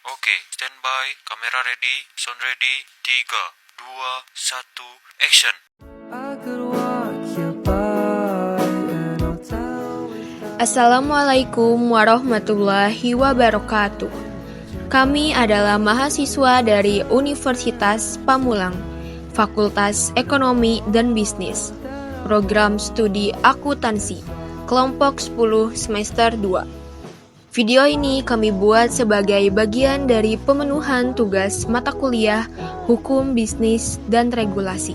Oke, standby, kamera ready, sound ready, 3, 2, 1, action. Assalamualaikum warahmatullahi wabarakatuh. Kami adalah mahasiswa dari Universitas Pamulang, Fakultas Ekonomi dan Bisnis, Program Studi Akuntansi, Kelompok 10 Semester 2. Video ini kami buat sebagai bagian dari pemenuhan tugas mata kuliah Hukum Bisnis dan Regulasi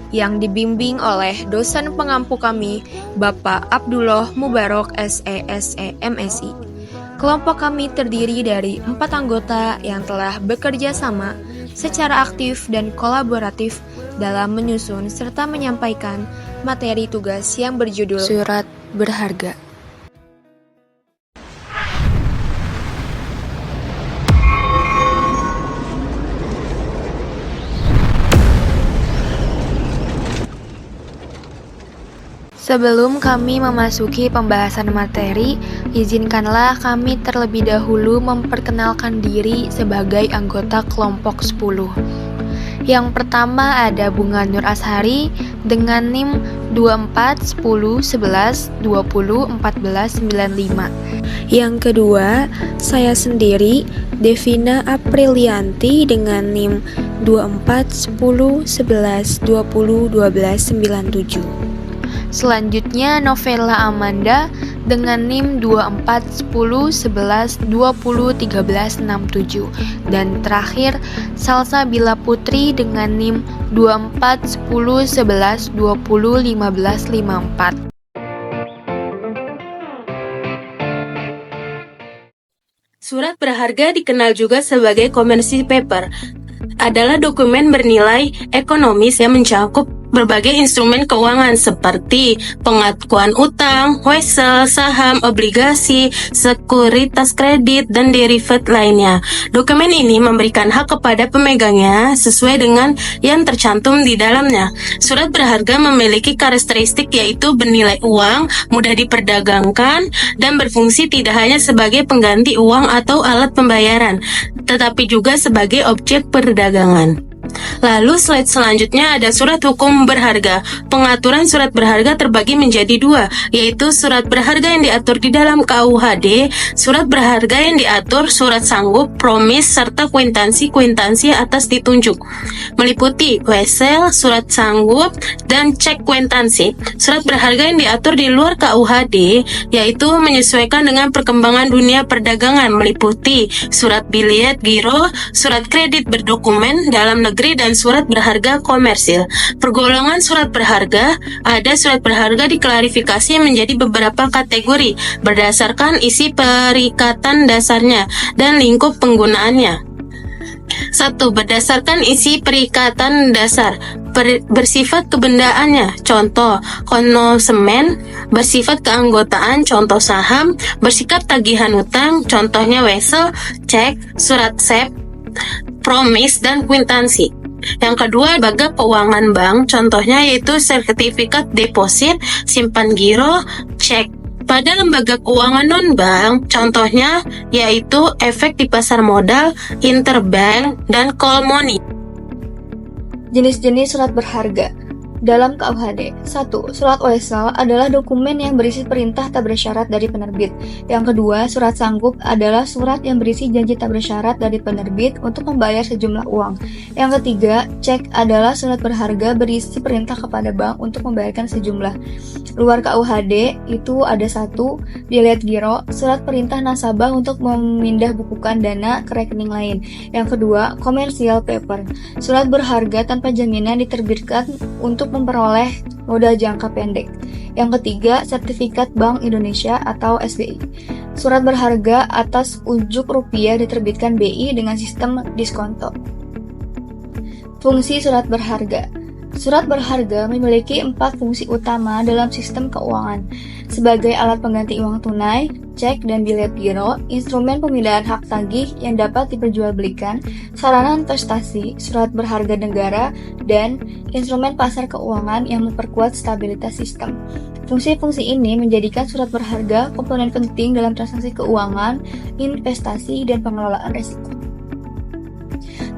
yang dibimbing oleh dosen pengampu kami, Bapak Abdullah Mubarok SE MSI. Kelompok kami terdiri dari 4 anggota yang telah bekerja sama secara aktif dan kolaboratif dalam menyusun serta menyampaikan materi tugas yang berjudul Surat Berharga. Sebelum kami memasuki pembahasan materi, izinkanlah kami terlebih dahulu memperkenalkan diri sebagai anggota kelompok 10. Yang pertama ada Bunga Nur Ashari dengan NIM 24 10 11 20 14 95. Yang kedua, saya sendiri Devina Aprilianti dengan NIM 24 10 11 20 12 97. Selanjutnya Novella Amanda dengan NIM 24 10 11 20 13 67. Dan terakhir Salsa Bila Putri dengan NIM 24 10 11 20 15 54. Surat berharga dikenal juga sebagai commercial paper, adalah dokumen bernilai ekonomis yang mencakup berbagai instrumen keuangan seperti pengakuan utang, wesel, saham, obligasi, sekuritas kredit, dan derivat lainnya. Dokumen ini memberikan hak kepada pemegangnya sesuai dengan yang tercantum di dalamnya. Surat berharga memiliki karakteristik yaitu bernilai uang, mudah diperdagangkan, dan berfungsi tidak hanya sebagai pengganti uang atau alat pembayaran, tetapi juga sebagai objek perdagangan. Lalu slide selanjutnya ada surat hukum berharga. Pengaturan surat berharga terbagi menjadi 2, yaitu surat berharga yang diatur di dalam KUHD, surat berharga yang diatur surat sanggup, promis, serta kuitansi atas ditunjuk, meliputi wesel, surat sanggup, dan cek kuitansi. Surat berharga yang diatur di luar KUHD, yaitu menyesuaikan dengan perkembangan dunia perdagangan, meliputi surat biliet giro, surat kredit berdokumen dalam negeri, dan surat berharga komersil. Pergolongan surat berharga, ada surat berharga diklarifikasi menjadi beberapa kategori berdasarkan isi perikatan dasarnya dan lingkup penggunaannya. 1. Berdasarkan isi perikatan dasar, bersifat kebendaannya, contoh konsumen, bersifat keanggotaan, contoh saham, bersikap tagihan utang, contohnya wesel, cek, surat SEP, promis, dan kuitansi. Yang kedua, lembaga keuangan bank, contohnya yaitu sertifikat deposit, simpan giro, cek. Pada lembaga keuangan non-bank, contohnya yaitu efek di pasar modal, interbank, dan call money. Jenis-jenis surat berharga dalam KUHD. 1. Surat wesel adalah dokumen yang berisi perintah tak bersyarat dari penerbit. Yang kedua, surat sanggup adalah surat yang berisi janji tak bersyarat dari penerbit untuk membayar sejumlah uang. Yang ketiga, cek adalah surat berharga berisi perintah kepada bank untuk membayarkan sejumlah. Luar KUHD itu ada 1. Biliet giro, surat perintah nasabah untuk memindah bukukan dana ke rekening lain. Yang kedua, commercial paper, surat berharga tanpa jaminan diterbitkan untuk memperoleh modal jangka pendek. Yang ketiga, sertifikat Bank Indonesia atau SBI. Surat berharga atas ujuk rupiah diterbitkan BI dengan sistem diskonto. Fungsi surat berharga. Surat berharga memiliki 4 fungsi utama dalam sistem keuangan. Sebagai alat pengganti uang tunai, cek dan biliet giro, instrumen pemindahan hak tagih yang dapat diperjualbelikan, sarana investasi, surat berharga negara, dan instrumen pasar keuangan yang memperkuat stabilitas sistem. Fungsi-fungsi ini menjadikan surat berharga komponen penting dalam transaksi keuangan, investasi, dan pengelolaan risiko.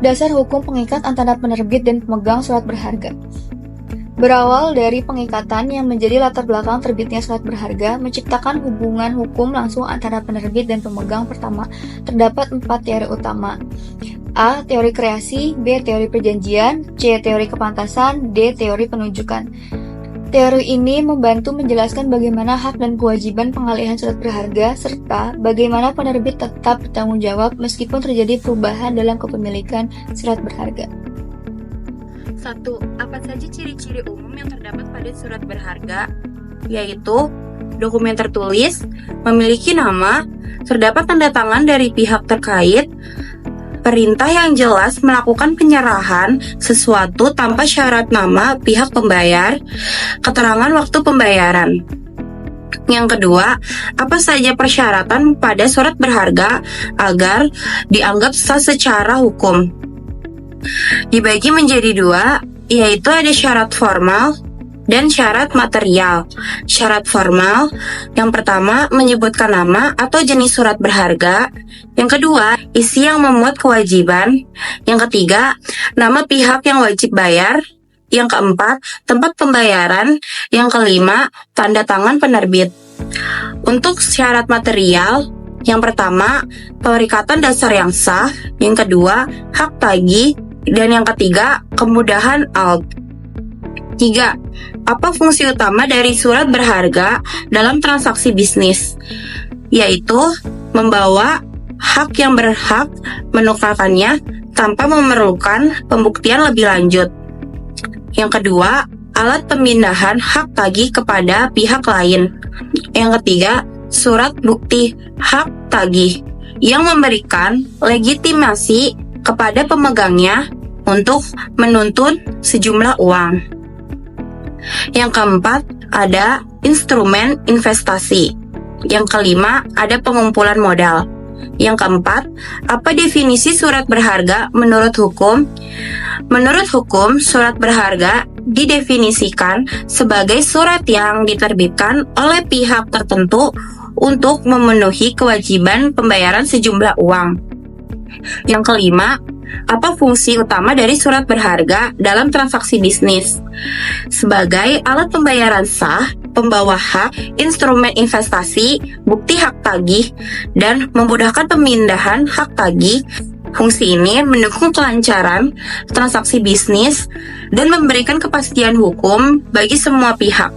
Dasar hukum pengikat antara penerbit dan pemegang surat berharga. Berawal dari pengikatan yang menjadi latar belakang terbitnya surat berharga, menciptakan hubungan hukum langsung antara penerbit dan pemegang. Pertama, terdapat 4 teori utama. A. Teori kreasi, B. Teori perjanjian, C. Teori kepantasan, D. Teori penunjukan. Teori ini membantu menjelaskan bagaimana hak dan kewajiban pengalihan surat berharga, serta bagaimana penerbit tetap bertanggung jawab meskipun terjadi perubahan dalam kepemilikan surat berharga. 1. Apa saja ciri-ciri umum yang terdapat pada surat berharga? Yaitu, dokumen tertulis, memiliki nama, terdapat tanda tangan dari pihak terkait, perintah yang jelas melakukan penyerahan sesuatu tanpa syarat nama pihak pembayar, keterangan waktu pembayaran. Yang kedua, apa saja persyaratan pada surat berharga agar dianggap sah secara hukum? Dibagi menjadi 2, yaitu ada syarat formal dan syarat material. Syarat formal, yang pertama menyebutkan nama atau jenis surat berharga. Yang kedua, isi yang memuat kewajiban. Yang ketiga, nama pihak yang wajib bayar. Yang keempat, tempat pembayaran. Yang kelima, tanda tangan penerbit. Untuk syarat material, yang pertama, perikatan dasar yang sah. Yang kedua, hak tagih. Dan yang ketiga, kemudahan alt. 3. Apa fungsi utama dari surat berharga dalam transaksi bisnis? Yaitu membawa hak yang berhak menukarkannya tanpa memerlukan pembuktian lebih lanjut. Yang kedua, alat pemindahan hak tagih kepada pihak lain. Yang ketiga, surat bukti hak tagih yang memberikan legitimasi kepada pemegangnya untuk menuntun sejumlah uang. Yang keempat, ada instrumen investasi. Yang kelima, ada pengumpulan modal. Yang keempat, apa definisi surat berharga menurut hukum? Menurut hukum, surat berharga didefinisikan sebagai surat yang diterbitkan oleh pihak tertentu untuk memenuhi kewajiban pembayaran sejumlah uang. Yang kelima, apa fungsi utama dari surat berharga dalam transaksi bisnis? Sebagai alat pembayaran sah, pembawa hak, instrumen investasi, bukti hak tagih, dan memudahkan pemindahan hak tagih. Fungsi ini mendukung kelancaran transaksi bisnis dan memberikan kepastian hukum bagi semua pihak.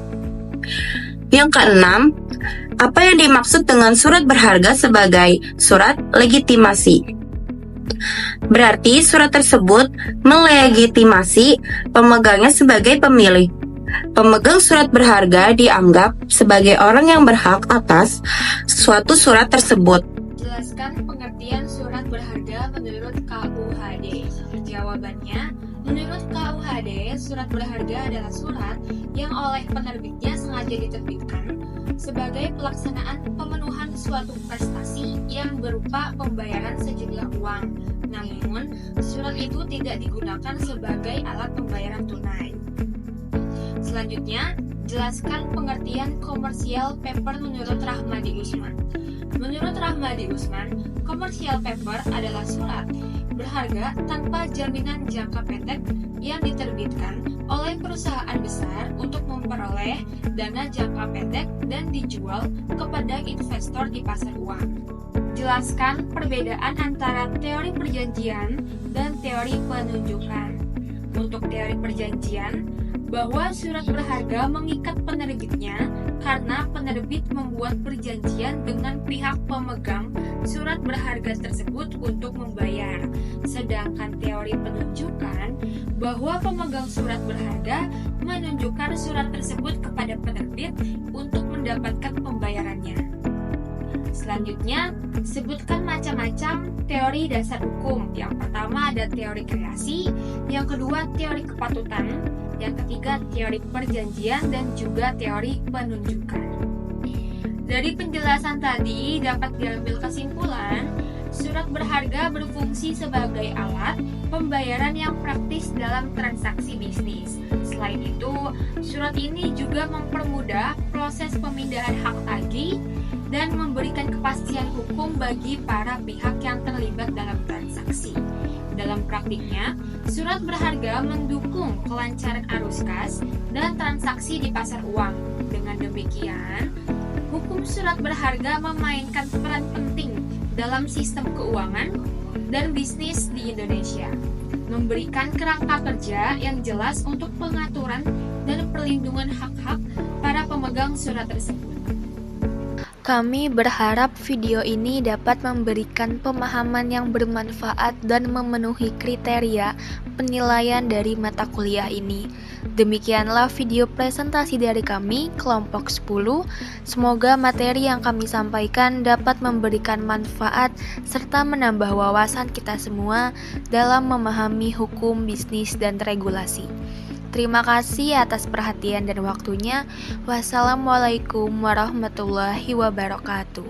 Yang keenam, apa yang dimaksud dengan surat berharga sebagai surat legitimasi? Berarti surat tersebut melegitimasi pemegangnya sebagai pemilik. Pemegang surat berharga dianggap sebagai orang yang berhak atas suatu surat tersebut. Jelaskan pengertian surat berharga menurut KUHD. Jawabannya, menurut KUHD, surat berharga adalah surat yang oleh penerbitnya sengaja diterbitkan sebagai pelaksanaan pemenuhan suatu prestasi yang berupa pembayaran sejumlah uang. Namun, surat itu tidak digunakan sebagai alat pembayaran tunai. Selanjutnya, jelaskan pengertian commercial paper menurut Rahmadi Usman. Menurut Rahmadi Usman, commercial paper adalah surat berharga tanpa jaminan jangka pendek yang diterbitkan oleh perusahaan besar untuk memperoleh dana jangka pendek dan dijual kepada investor di pasar uang. Jelaskan perbedaan antara teori perjanjian dan teori penunjukan. Untuk teori perjanjian, bahwa surat berharga mengikat penerbitnya karena penerbit membuat perjanjian dengan pihak pemegang surat berharga tersebut untuk membayar. Sedangkan teori penunjukan bahwa pemegang surat berharga menunjukkan surat tersebut kepada penerbit untuk mendapatkan pembayarannya. Selanjutnya, sebutkan macam-macam teori dasar hukum. Yang pertama ada teori kreasi, yang kedua teori kepatutan, yang ketiga teori perjanjian, dan juga teori penunjukan. Dari penjelasan tadi dapat diambil kesimpulan, surat berharga berfungsi sebagai alat pembayaran yang praktis dalam transaksi bisnis. Selain itu, surat ini juga mempermudah proses pemindahan hak tagih dan memberikan kepastian hukum bagi para pihak yang terlibat dalam transaksi. Dalam praktiknya, surat berharga mendukung kelancaran arus kas dan transaksi di pasar uang. Dengan demikian, hukum surat berharga memainkan peran penting dalam sistem keuangan dan bisnis di Indonesia, memberikan kerangka kerja yang jelas untuk pengaturan dan perlindungan hak-hak para pemegang surat tersebut. Kami berharap video ini dapat memberikan pemahaman yang bermanfaat dan memenuhi kriteria penilaian dari mata kuliah ini. Demikianlah video presentasi dari kami, kelompok 10. Semoga materi yang kami sampaikan dapat memberikan manfaat serta menambah wawasan kita semua dalam memahami hukum, bisnis, dan regulasi. Terima kasih atas perhatian dan waktunya. Wassalamualaikum warahmatullahi wabarakatuh.